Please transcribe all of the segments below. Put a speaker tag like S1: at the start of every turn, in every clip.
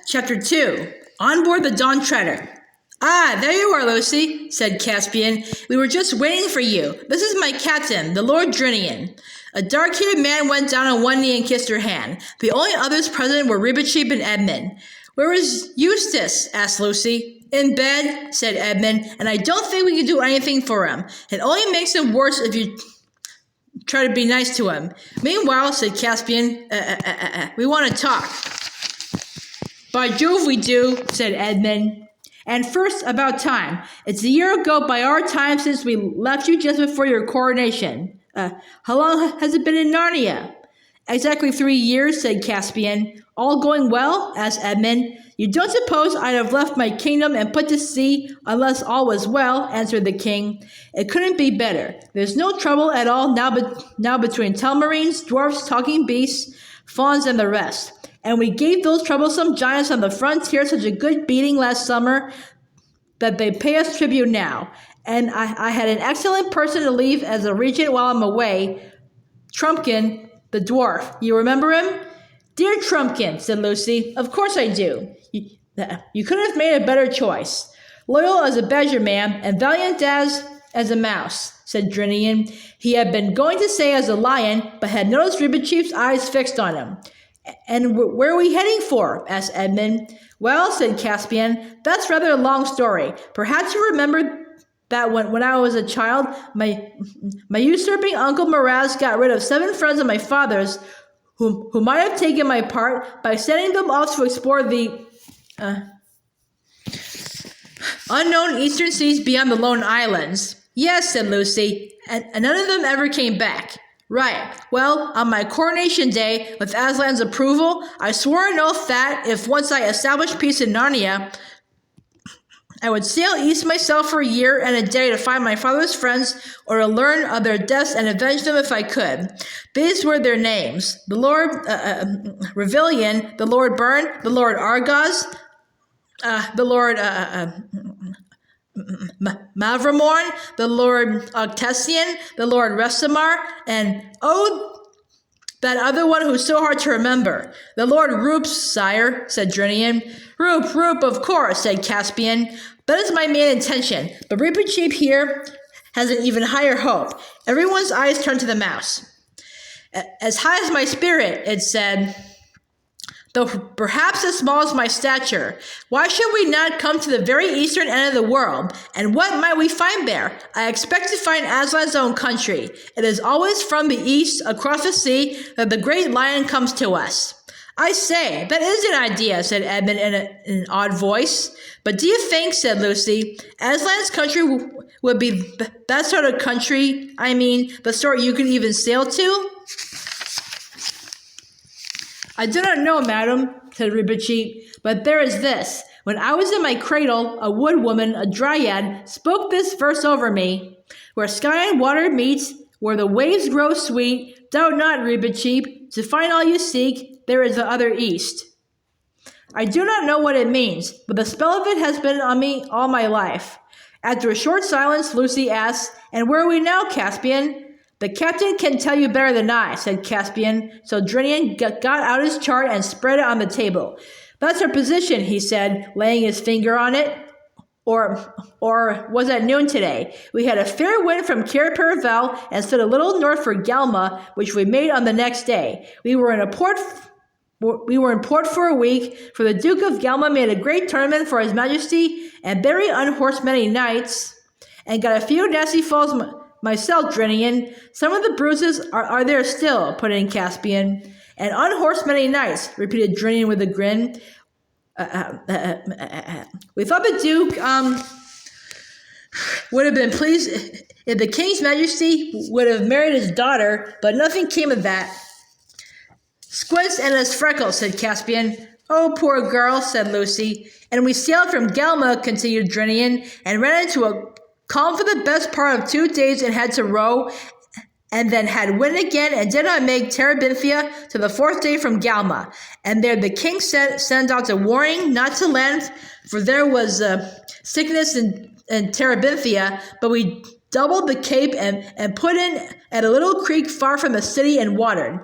S1: Chapter 2. On board the Dawn Treader. Ah, there you are, Lucy, said Caspian. We were just waiting for you. This is my captain, the Lord Drinian. A dark-haired man went down on one knee and kissed her hand. The only others present were Ribachib and Edmund. Where is Eustace? Asked Lucy. In bed, said Edmund, and I don't think we can do anything for him. It only makes him worse if you try to be nice to him. Meanwhile, said Caspian, we want to talk. By Jove, we do, said Edmund. And first, about time. It's a year ago by our time since we left you just before your coronation. How long has it been in Narnia? Exactly 3 years, said Caspian. All going well? Asked Edmund. You don't suppose I'd have left my kingdom and put to sea unless all was well, answered the king. It couldn't be better. There's no trouble at all now between Telmarines, dwarfs, talking beasts, fauns, and the rest. And we gave those troublesome giants on the frontier such a good beating last summer that they pay us tribute now. And I had an excellent person to leave as a regent while I'm away, Trumpkin, the dwarf. You remember him? Dear Trumpkin, said Lucy. Of course I do. You couldn't have made a better choice. Loyal as a badger, ma'am, and valiant as a mouse, said Drinian. He had been going to say as a lion, but had noticed Ribachib's eyes fixed on him. And where are we heading for? Asked Edmund. Well, said Caspian, that's rather a long story. Perhaps you remember that when I was a child, my usurping Uncle Miraz got rid of 7 friends of my father's who might have taken my part by sending them off to explore the unknown eastern seas beyond the lone islands. Yes, said Lucy, and none of them ever came back. Right. Well, on my coronation day, with Aslan's approval, I swore an oath that, if once I established peace in Narnia, I would sail east myself for a year and a day to find my father's friends or to learn of their deaths and avenge them if I could. These were their names: the Lord Revilian, the Lord Byrne, the Lord Argos, the Lord Mavramorn, the Lord Octesian, the Lord Restamar, and that other one who's so hard to remember. The Lord Roops, sire, said Drinian. Roop, of course, said Caspian. That is my main intention, but Ribachib here has an even higher hope. Everyone's eyes turned to the mouse. As high as my spirit, it said, though perhaps as small as my stature. Why should we not come to the very eastern end of the world? And what might we find there? I expect to find Aslan's own country. It is always from the east, across the sea, that the great lion comes to us. I say, that is an idea, said Edmund in an odd voice. But do you think, said Lucy, Aslan's country would be that sort of country, the sort you could even sail to? I do not know, madam, said Ribachib, but there is this. When I was in my cradle, a wood woman, a dryad, spoke this verse over me. Where sky and water meet, where the waves grow sweet, doubt not, Ribachib, to find all you seek, there is the other east. I do not know what it means, but the spell of it has been on me all my life. After a short silence, Lucy asked, and where are we now, Caspian? The captain can tell you better than I, said Caspian. So Drinian got out his chart and spread it on the table. That's our position, he said, laying his finger on it. Or was at noon today. We had a fair wind from Cair Paravel and stood a little north for Galma, which we made on the next day. We were in port for a week, for the Duke of Galma made a great tournament for His Majesty and very unhorsed many knights, and got a few nasty falls myself, Drinian. Some of the bruises are there still, put in Caspian. And unhorsed many knights, repeated Drinian with a grin. We thought the Duke would have been pleased if the King's Majesty would have married his daughter, but nothing came of that. Squints and his freckles, said Caspian. Oh, poor girl, said Lucy. And we sailed from Galma, continued Drinian, and ran into a calm for the best part of 2 days and had to row, and then had wind again, and did not make Terebinthia to the 4th day from Galma. And there the king sent out a warning not to land, for there was sickness in Terebinthia, but we doubled the cape and put in at a little creek far from the city and watered.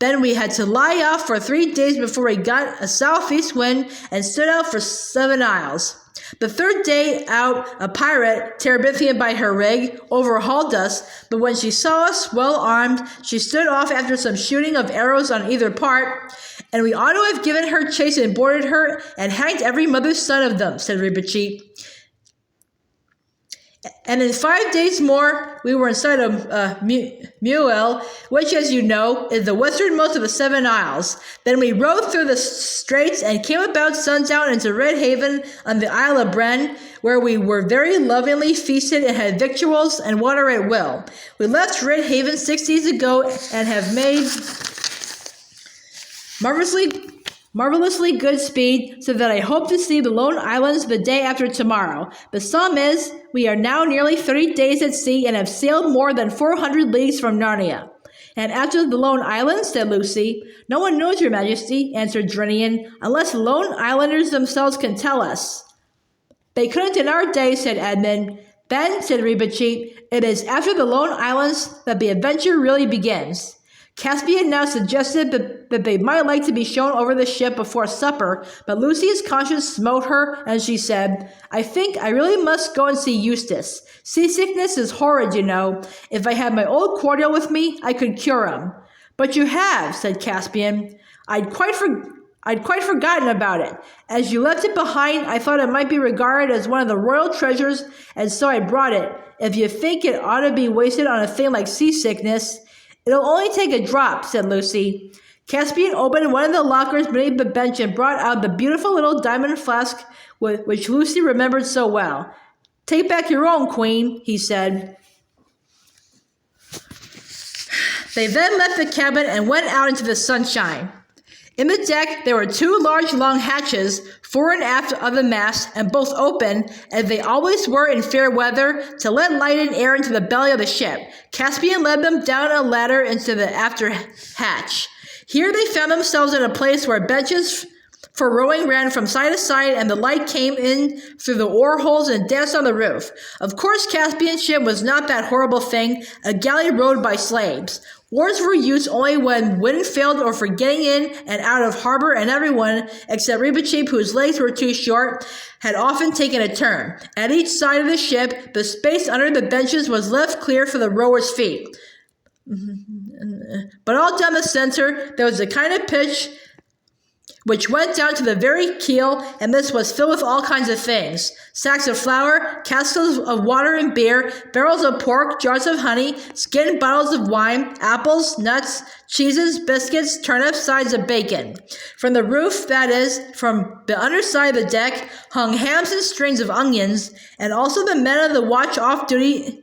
S1: Then we had to lie off for 3 days before we got a southeast wind and stood out for 7 isles. The third day out, a pirate, Terebithian by her rig, overhauled us, but when she saw us well armed, she stood off after some shooting of arrows on either part, and we ought to have given her chase and boarded her and hanged every mother's son of them, said Ribichi. And in 5 days more, we were inside of Muel, which, as you know, is the westernmost of the 7 isles. Then we rode through the straits and came about sundown into Red Haven on the Isle of Bren, where we were very lovingly feasted and had victuals and water at will. We left Red Haven 6 days ago and have made marvelously good speed, so that I hope to see the Lone Islands the day after tomorrow. The sum is, we are now nearly 30 days at sea and have sailed more than 400 leagues from Narnia. And after the Lone Islands, said Lucy. No one knows, Your Majesty, answered Drinian, unless the Lone Islanders themselves can tell us. They couldn't in our day, said Edmund. Then, said Ribichi, it is after the Lone Islands that the adventure really begins. Caspian now suggested that they might like to be shown over the ship before supper, but Lucy's conscience smote her, and she said, I think I really must go and see Eustace. Seasickness is horrid, you know. If I had my old cordial with me, I could cure him. But you have, said Caspian. I'd quite forgotten about it. As you left it behind, I thought it might be regarded as one of the royal treasures, and so I brought it. If you think it ought to be wasted on a thing like seasickness, it'll only take a drop, said Lucy. Caspian opened one of the lockers beneath the bench and brought out the beautiful little diamond flask which Lucy remembered so well. Take back your own, Queen, he said. They then left the cabin and went out into the sunshine. In the deck, there were 2 large long hatches, fore and aft of the mast, and both open, as they always were in fair weather, to let light and air into the belly of the ship. Caspian led them down a ladder into the after hatch. Here they found themselves in a place where benches for rowing ran from side to side, and the light came in through the oar holes and danced on the roof. Of course, Caspian's ship was not that horrible thing, a galley rowed by slaves. Oars were used only when wind failed or for getting in and out of harbor, and everyone, except Ribichi, whose legs were too short, had often taken a turn. At each side of the ship, the space under the benches was left clear for the rowers' feet. But all down the center, there was a kind of pitch which went down to the very keel, and this was filled with all kinds of things. Sacks of flour, casks of water and beer, barrels of pork, jars of honey, skinned bottles of wine, apples, nuts, cheeses, biscuits, turnips, sides of bacon. From the roof, that is, from the underside of the deck, hung hams and strings of onions, and also the men of the watch off duty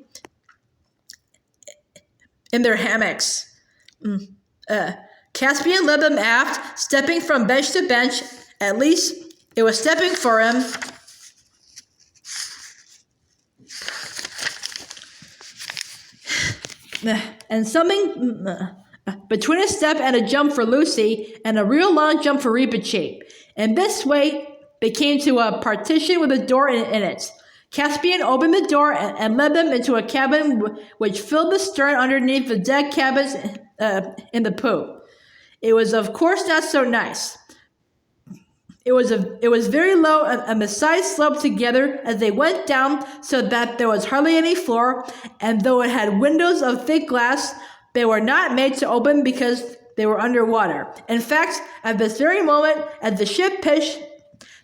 S1: in their hammocks. Caspian led them aft, stepping from bench to bench. At least it was stepping for him. And something between a step and a jump for Lucy, and a real long jump for Ribichi. And this way, they came to a partition with a door in it. Caspian opened the door and led them into a cabin which filled the stern underneath the deck cabins in the poop. It was, of course, not so nice. It was very low, and the sides sloped together as they went down, so that there was hardly any floor, and though it had windows of thick glass, they were not made to open because they were underwater. In fact, at this very moment, as the ship pitched,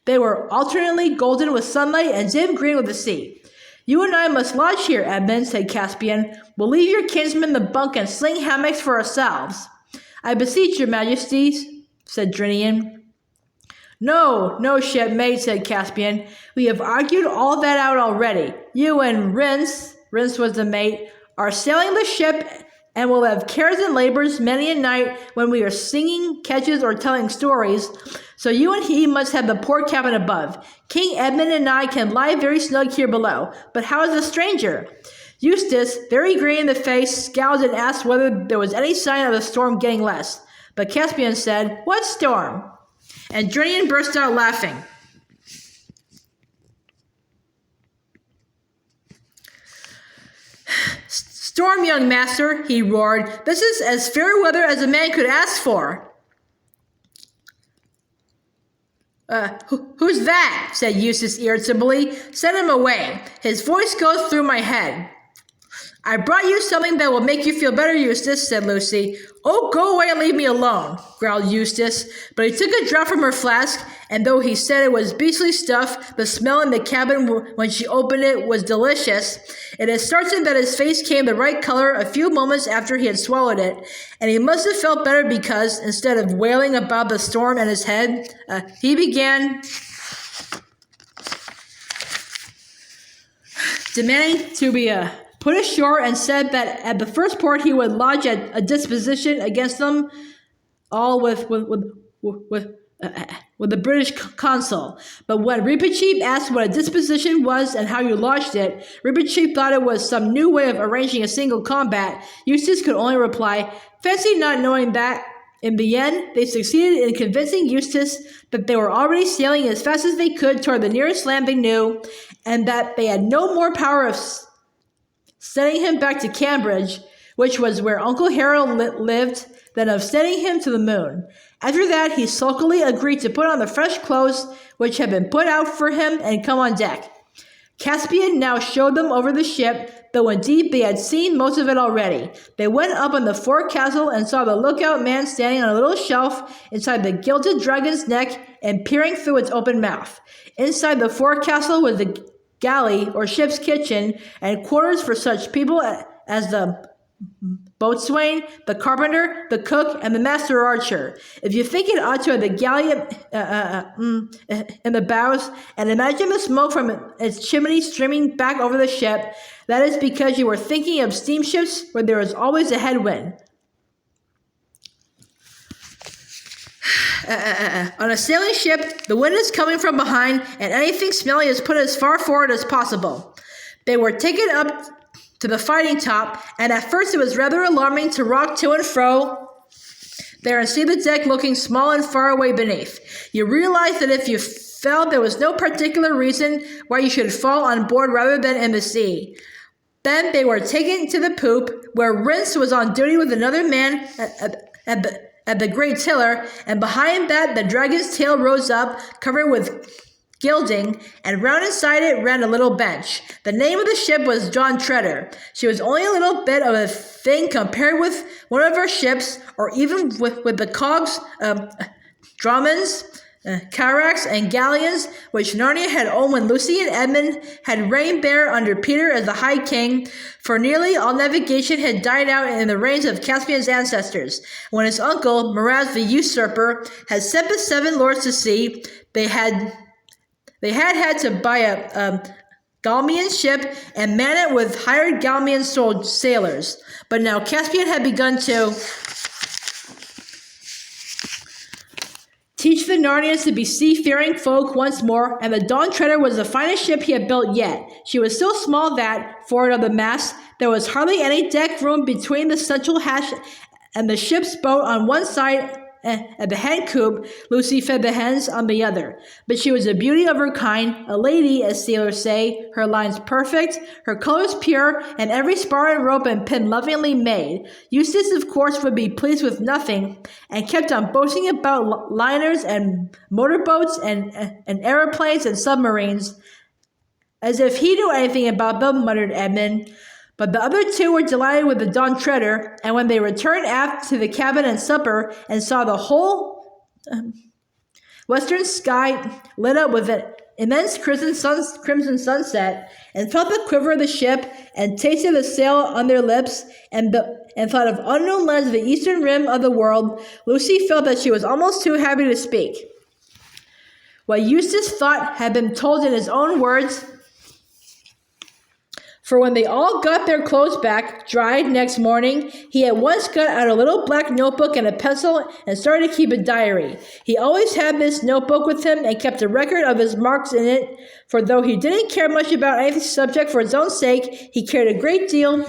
S1: they were alternately golden with sunlight and dim green with the sea. You and I must lodge here, Edmund, said Caspian. We'll leave your kinsmen the bunk and sling hammocks for ourselves. I beseech your majesties, said Drinian. No, shipmate, said Caspian. We have argued all that out already. You and Rince was the mate, are sailing the ship, and will have cares and labors many a night when we are singing catches or telling stories. So you and he must have the poor cabin above. King Edmund and I can lie very snug here below. But how is the stranger? Eustace, very green in the face, scowled and asked whether there was any sign of the storm getting less. But Caspian said, What storm? And Drinian burst out laughing. Storm, young master, he roared. This is as fair weather as a man could ask for. Who's that? Said Eustace irritably. Send him away. His voice goes through my head. I brought you something that will make you feel better, Eustace, said Lucy. Oh, go away and leave me alone, growled Eustace. But he took a draught from her flask, and though he said it was beastly stuff, the smell in the cabin when she opened it was delicious. It is certain that his face came the right color a few moments after he had swallowed it, and he must have felt better because, instead of wailing about the storm in his head, he began demanding to be put ashore, and said that at the first port he would lodge a disposition against them all with the British consul. But when Reepicheep asked what a disposition was and how you lodged it, Reepicheep thought it was some new way of arranging a single combat. Eustace could only reply, fancy not knowing that. In the end, they succeeded in convincing Eustace that they were already sailing as fast as they could toward the nearest land they knew, and that they had no more power of sending him back to Cambridge, which was where Uncle Harold lived, than of sending him to the moon. After that, he sulkily agreed to put on the fresh clothes which had been put out for him and come on deck. Caspian now showed them over the ship, though indeed they had seen most of it already. They went up on the forecastle and saw the lookout man standing on a little shelf inside the gilded dragon's neck and peering through its open mouth. Inside the forecastle was the galley or ship's kitchen and quarters for such people as the boatswain, the carpenter, the cook, and the master archer. If you think it ought to have the galley in the bows, and imagine the smoke from its chimney streaming back over the ship, that is because you were thinking of steamships where there is always a headwind. On a sailing ship, the wind is coming from behind, and anything smelly is put as far forward as possible. They were taken up to the fighting top, and at first it was rather alarming to rock to and fro there and see the deck looking small and far away beneath. You realized that if you fell, there was no particular reason why you should fall on board rather than in the sea. Then they were taken to the poop, where Rince was on duty with another man at the great tiller, and behind that the dragon's tail rose up, covered with gilding, and round inside it ran a little bench. The name of the ship was John Treader. She was only a little bit of a thing compared with one of our ships, or even with the cogs, Dromons, carracks, and galleons, which Narnia had owned when Lucy and Edmund had reigned there under Peter as the High King, for nearly all navigation had died out in the reigns of Caspian's ancestors. When his uncle, Miraz the Usurper, had sent the 7 lords to sea, they had to buy a Galmian ship and man it with hired Galmian sailors. But now Caspian had begun to teach the Narnians to be seafaring folk once more, and the Dawn Treader was the finest ship he had built yet. She was so small that, forward of the mast, there was hardly any deck room between the central hatch and the ship's boat on one side. At the hen coop, Lucy fed the hens on the other. But she was a beauty of her kind, a lady, as sailors say, her lines perfect, her colors pure, and every spar and rope and pin lovingly made. Eustace, of course, would be pleased with nothing, and kept on boasting about liners and motorboats and aeroplanes and submarines. As if he knew anything about them, muttered Edmund. But the other 2 were delighted with the Dawn Treader, and when they returned aft to the cabin and supper and saw the whole western sky lit up with an immense crimson sunset, and felt the quiver of the ship, and tasted the sail on their lips, and thought of unknown lands of the eastern rim of the world, Lucy felt that she was almost too happy to speak. What Eustace thought had been told in his own words. For when they all got their clothes back, dried next morning, he at once got out a little black notebook and a pencil and started to keep a diary. He always had this notebook with him and kept a record of his marks in it, for though he didn't care much about any subject for his own sake, he cared a great deal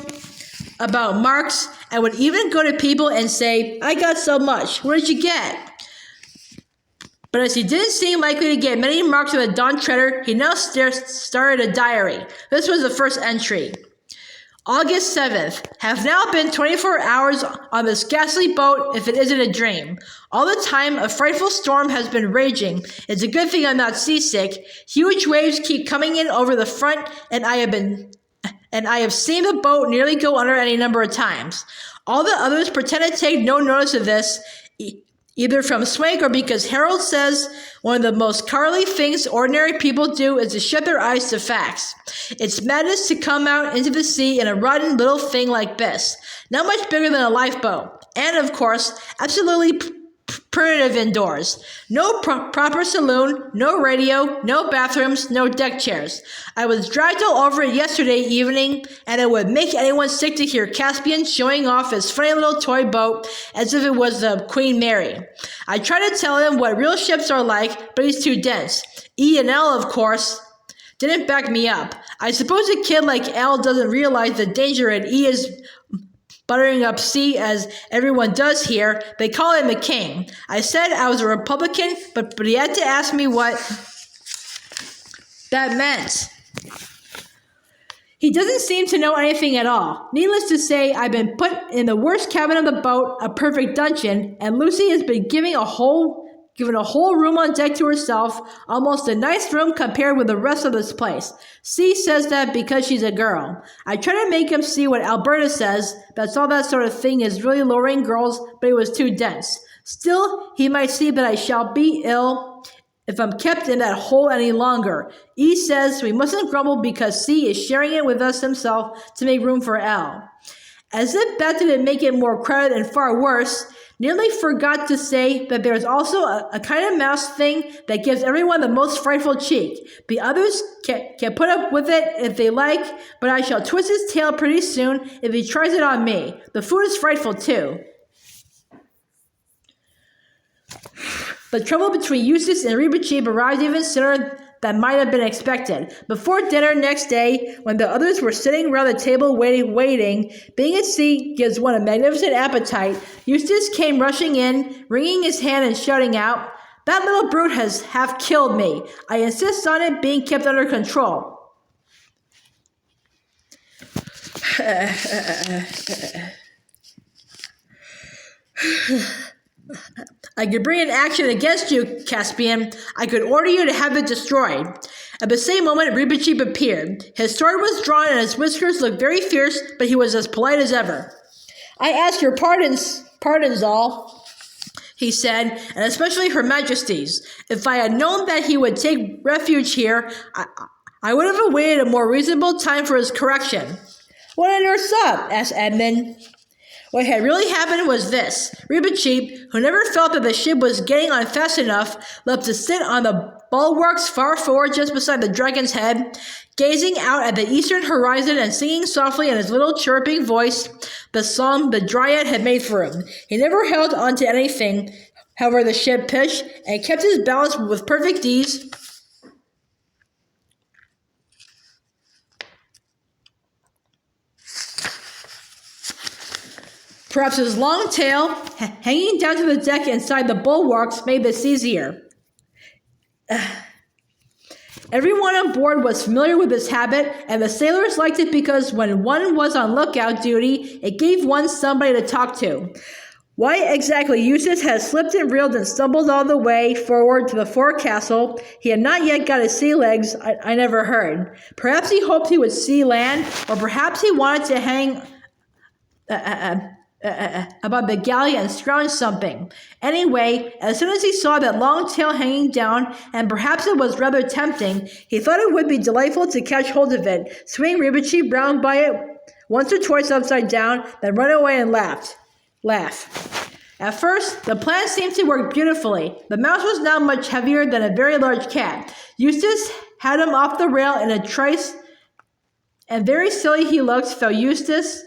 S1: about marks and would even go to people and say, "I got so much. What did you get?" But as he didn't seem likely to get many marks with a Dawn Treader, he now started a diary. This was the first entry. August 7th. Have now been 24 hours on this ghastly boat if it isn't a dream. All the time, a frightful storm has been raging. It's a good thing I'm not seasick. Huge waves keep coming in over the front, and I have seen the boat nearly go under any number of times. All the others pretend to take no notice of this, either from swank or because Harold says one of the most cowardly things ordinary people do is to shut their eyes to facts. It's madness to come out into the sea in a rotten little thing like this, not much bigger than a lifeboat, and of course, absolutely primitive indoors. No proper saloon, no radio, no bathrooms, no deck chairs. I was dragged all over it yesterday evening, and it would make anyone sick to hear Caspian showing off his funny little toy boat as if it was the Queen Mary. I tried to tell him what real ships are like, but he's too dense. E and L, of course, didn't back me up. I suppose a kid like L doesn't realize the danger at E is buttering up C, as everyone does here. They call him a king. I said I was a Republican, but he had to ask me what that meant. He doesn't seem to know anything at all. Needless to say, I've been put in the worst cabin of the boat, a perfect dungeon, and Lucy has been given a whole room on deck to herself, almost a nice room compared with the rest of this place. C says that because she's a girl. I try to make him see what Alberta says, that's all that sort of thing is really lowering girls, but it was too dense. Still, he might see that I shall be ill if I'm kept in that hole any longer. E says we mustn't grumble because C is sharing it with us himself to make room for L. As if that didn't make it more crowded and far worse, nearly forgot to say that there's also a kind of mouse thing that gives everyone the most frightful cheek. The others can put up with it if they like, but I shall twist his tail pretty soon if he tries it on me. The food is frightful too. The trouble between Eustace and Reba Cheap arrived even sooner than might have been expected. Before dinner next day, when the others were sitting around the table waiting, being at sea gives one a magnificent appetite, Eustace came rushing in, wringing his hand and shouting out, "That little brute has half killed me. I insist on it being kept under control." I could bring an action against you, Caspian. I could order you to have it destroyed. At the same moment, Reba Cheap appeared. His sword was drawn and his whiskers looked very fierce, but he was as polite as ever. "I ask your pardons all," he said, "and especially Her Majesty's. If I had known that he would take refuge here, I would have awaited a more reasonable time for his correction." "What on earth's up?" asked Edmund. What had really happened was this. Reba Cheap, who never felt that the ship was getting on fast enough, left to sit on the bulwarks far forward just beside the dragon's head, gazing out at the eastern horizon and singing softly in his little chirping voice the song the Dryad had made for him. He never held on to anything, however the ship pitched, and kept his balance with perfect ease. Perhaps his long tail, hanging down to the deck inside the bulwarks, made this easier. Everyone on board was familiar with this habit, and the sailors liked it because when one was on lookout duty, it gave one somebody to talk to. Why exactly Eustace had slipped and reeled and stumbled all the way forward to the forecastle, he had not yet got his sea legs, I never heard. Perhaps he hoped he would see land, or perhaps he wanted to hang about the galley and scrounge something. Anyway, as soon as he saw that long tail hanging down, and perhaps it was rather tempting, he thought it would be delightful to catch hold of it, swing Reba Cheap round by it once or twice upside down, then run away and laugh. At first, the plan seemed to work beautifully. The mouse was now much heavier than a very large cat. Eustace had him off the rail in a trice, and very silly he looked, felt Eustace,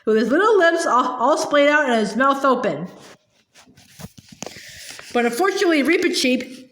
S1: with his little lips all splayed out and his mouth open. But unfortunately, Reba Cheap,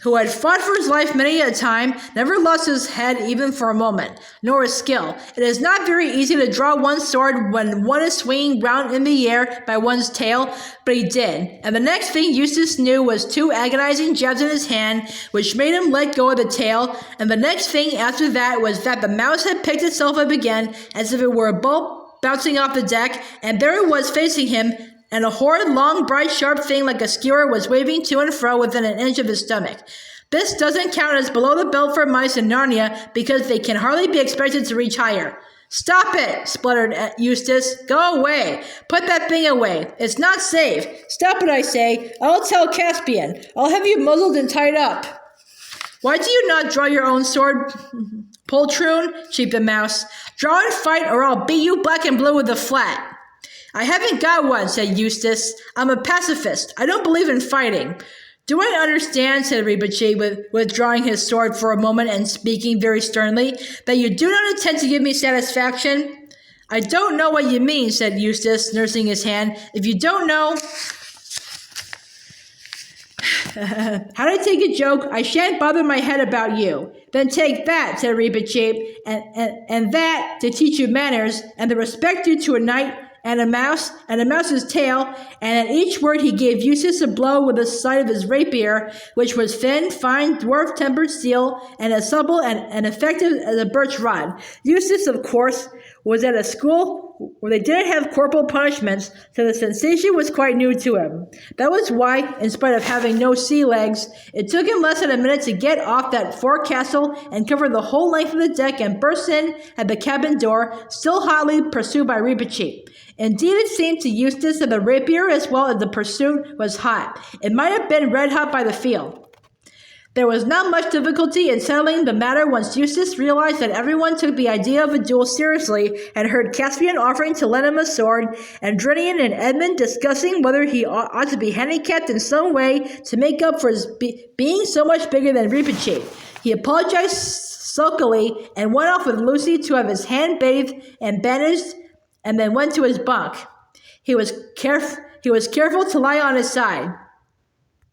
S1: who had fought for his life many a time, never lost his head even for a moment. nor his skill. It is not very easy to draw one's sword when one is swinging round in the air by one's tail, but he did. And the next thing Eustace knew was 2 agonizing jabs in his hand, which made him let go of the tail. And the next thing after that was that the mouse had picked itself up again, as if it were a ball bouncing off the deck, and there it was facing him, and a horrid, long, bright, sharp thing like a skewer was waving to and fro within an inch of his stomach. This doesn't count as below the belt for mice in Narnia, because they can hardly be expected to reach higher. "Stop it!" spluttered Eustace. "Go away! Put that thing away! It's not safe! Stop it, I say! I'll tell Caspian! I'll have you muzzled and tied up!" "Why do you not draw your own sword, poltroon?" cheeped the mouse. "Draw and fight, or I'll beat you black and blue with a flat." "I haven't got one," said Eustace. "I'm a pacifist. I don't believe in fighting." "Do I understand," said Reepicheep, withdrawing his sword for a moment and speaking very sternly, "that you do not intend to give me satisfaction?" "I don't know what you mean," said Eustace, nursing his hand. "If you don't know how to take a joke, I shan't bother my head about you." "Then take that," said Reepicheep, and that to teach you manners, and the respect due to a knight, and a mouse's tail, and at each word he gave Eustace a blow with the side of his rapier, which was thin, fine, dwarf-tempered steel, and as supple and effective as a birch rod. Eustace, of course, was at a school where they didn't have corporal punishments, so the sensation was quite new to him. That was why, in spite of having no sea legs, it took him less than a minute to get off that forecastle and cover the whole length of the deck and burst in at the cabin door, still hotly pursued by Reepicheep. Indeed, it seemed to Eustace that the rapier as well as the pursuit was hot. It might have been red hot by the field. There was not much difficulty in settling the matter once Eustace realized that everyone took the idea of a duel seriously and heard Caspian offering to lend him a sword, and Drinian and Edmund discussing whether he ought to be handicapped in some way to make up for his being so much bigger than Reepicheep. He apologized sulkily and went off with Lucy to have his hand bathed and bandaged, and then went to his bunk. He was careful to lie on his side.